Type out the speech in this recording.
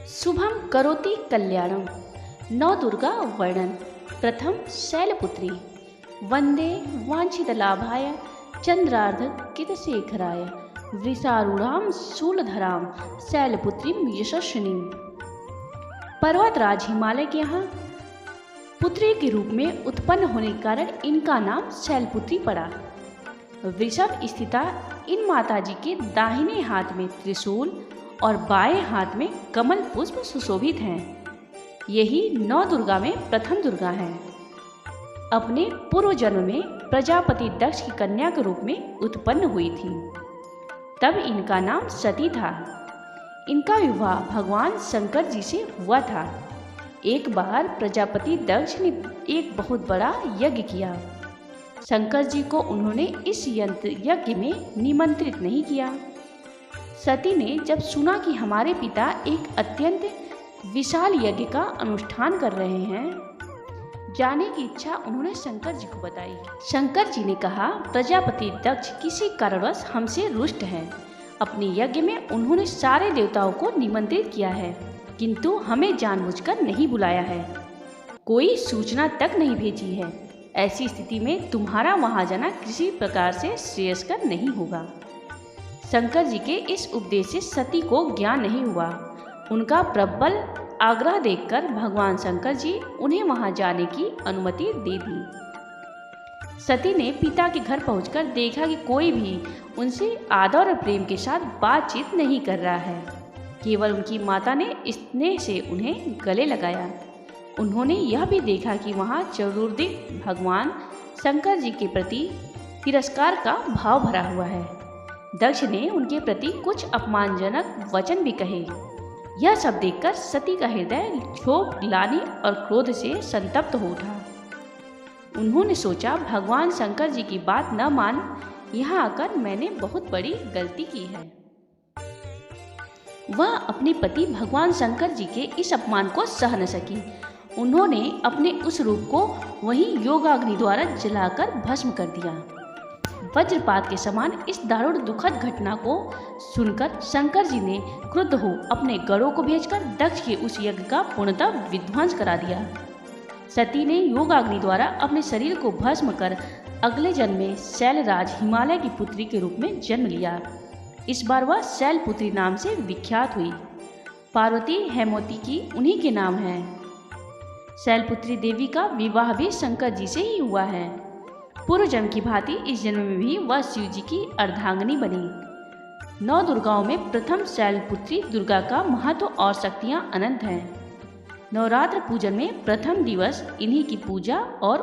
शुभम करोति कल्याणम। नवदुर्गा वर्णन। प्रथम शैलपुत्री। वंदे वांछितलाभाय चंद्रार्ध कितशेखराय वृषारूढ़ां शूलधरां शैलपुत्रीं यशस्विनीं। पर्वतराज हिमालय के यहाँ पुत्री के रूप में उत्पन्न होने के कारण इनका नाम शैलपुत्री पड़ा। वृषभ स्थिता इन माताजी के दाहिने हाथ में त्रिशूल और बाएं हाथ में कमल पुष्प सुशोभित हैं। यही नौ दुर्गा में प्रथम दुर्गा हैं। अपने पूर्व जन्म में प्रजापति दक्ष की कन्या के रूप में उत्पन्न हुई थी। तब इनका नाम सती था। इनका विवाह भगवान शंकर जी से हुआ था। एक बार प्रजापति दक्ष ने एक बहुत बड़ा यज्ञ किया। शंकर जी को उन्होंने इस यज्ञ में निमंत्रित नहीं किया। सती ने जब सुना कि हमारे पिता एक अत्यंत विशाल यज्ञ का अनुष्ठान कर रहे हैं, जाने की इच्छा उन्होंने शंकर जी को बताई। शंकर जी ने कहा, प्रजापति दक्ष किसी कारणवश हमसे रुष्ट हैं। अपने यज्ञ में उन्होंने सारे देवताओं को निमंत्रित किया है, किंतु हमें जानबूझकर नहीं बुलाया है, कोई सूचना तक नहीं भेजी है। ऐसी स्थिति में तुम्हारा वहां जाना किसी प्रकार से श्रेयस्कर नहीं होगा। शंकर जी के इस उपदेश से सती को ज्ञान नहीं हुआ। उनका प्रबल आग्रह देखकर भगवान शंकर जी उन्हें वहां जाने की अनुमति दे दी। सती ने पिता के घर पहुंचकर देखा कि कोई भी उनसे आदर और प्रेम के साथ बातचीत नहीं कर रहा है। केवल उनकी माता ने स्नेह से उन्हें गले लगाया। उन्होंने यह भी देखा कि वहां चतुर्दिक भगवान शंकर जी के प्रति तिरस्कार का भाव भरा हुआ है। दक्ष ने उनके प्रति कुछ अपमानजनक वचन भी कहे। यह सब देखकर सती का हृदय क्षोभ, ग्लानि और क्रोध से संतप्त हो उठा। उन्होंने सोचा, भगवान शंकर जी की बात न मान यहाँ आकर मैंने बहुत बड़ी गलती की है। वह अपने पति भगवान शंकर जी के इस अपमान को सह न सकी। उन्होंने अपने उस रूप को वहीं योगाग्नि द्वारा जलाकर भस्म कर दिया। वज्रपात के समान इस दारुण दुखद घटना को सुनकर शंकर जी ने क्रुद्ध हो अपने गणों को भेजकर दक्ष के उस यज्ञ का पूर्णतः विध्वंस करा दिया। सती ने योगाग्नि द्वारा अपने शरीर को भस्म कर अगले जन्म में शैलराज हिमालय की पुत्री के रूप में जन्म लिया। इस बार वह शैलपुत्री नाम से विख्यात हुई। पार्वती हेमवती की उन्हीं के नाम है। शैलपुत्री देवी का विवाह भी शंकर जी से ही हुआ है। पूर्व जन्म की भांति इस जन्म में भी वह शिव जी की अर्धांगिनी बनी। नौ दुर्गाओं में प्रथम शैलपुत्री दुर्गा का महत्व और शक्तियां अनंत हैं। नवरात्र पूजन में प्रथम दिवस इन्हीं की पूजा और